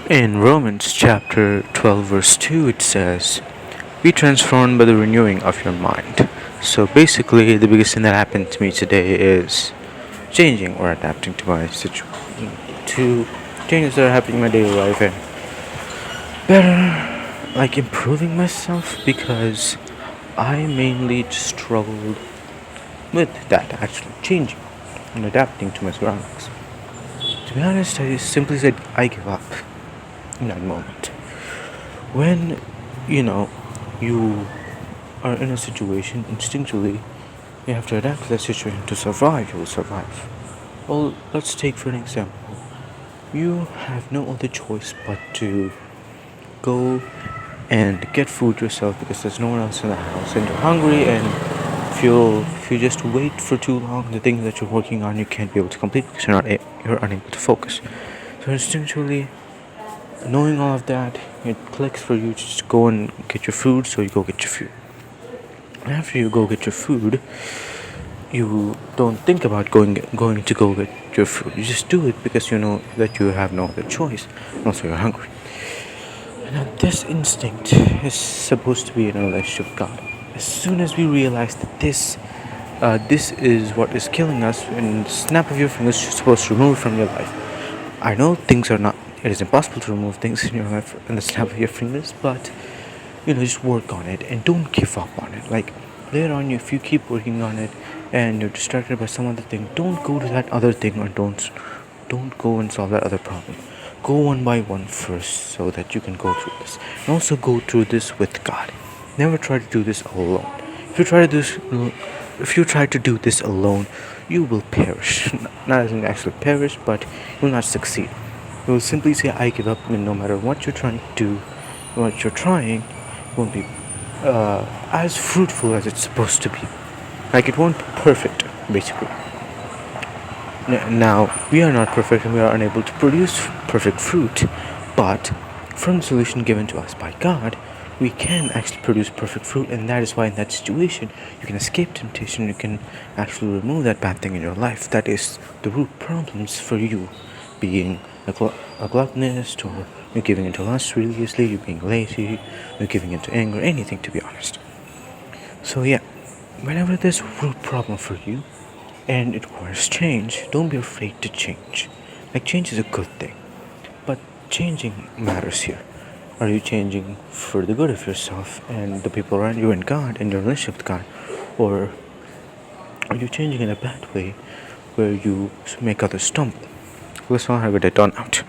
In Romans chapter 12, verse 2, it says, be transformed by the renewing of your mind. So basically, the biggest thing that happened to me today is changing or adapting to my situation, to changes that are happening in my daily life, and better, like improving myself, because I mainly just struggled with that, actually changing and adapting to my surroundings. To be honest, I simply said I give up in that moment. When, you know, you are in a situation, instinctually, you have to adapt to that situation to survive. You will survive. Well, let's take for an example. You have no other choice but to go and get food yourself because there's no one else in the house and you're hungry, and if you just wait for too long, the things that you're working on you can't be able to complete because you're unable to focus. So instinctually, knowing all of that, it clicks for you to just go and get your food, so you go get your food. After you go get your food, you don't think about going to go get your food. You just do it because you know that you have no other choice. And also, you're hungry. Now, this instinct is supposed to be in a relationship with God. As soon as we realize that this is what is killing us, in the snap of your fingers, you're supposed to remove it from your life. I know things are not. It is impossible to remove things in your life in the snap of your fingers, but just work on it and don't give up on it. Like later on, if you keep working on it and you're distracted by some other thing, don't go to that other thing, or don't go and solve that other problem. Go one by one first so that you can go through this. And also go through this with God. Never try to do this alone. If you try to do this, if you try to do this alone, you will perish. Not as in actually perish, but you will not succeed. You will simply say, I give up, and no matter what you're trying to do, what you're trying won't be as fruitful as it's supposed to be. Like, it won't be perfect, basically. Now, we are not perfect and we are unable to produce perfect fruit, but from the solution given to us by God, we can actually produce perfect fruit, and that is why in that situation you can escape temptation. You can actually remove that bad thing in your life that is the root problems for you being a gluttonist, or you're giving into lust really easily, you're being lazy, you're giving into anger, anything, to be honest. So yeah, whenever there's a root problem for you and it requires change, don't be afraid to change. Like, change is a good thing, but changing matters here. Are you changing for the good of yourself and the people around you and God and your relationship with God? Or are you changing in a bad way where you make others stumble? Let's all have a day done out.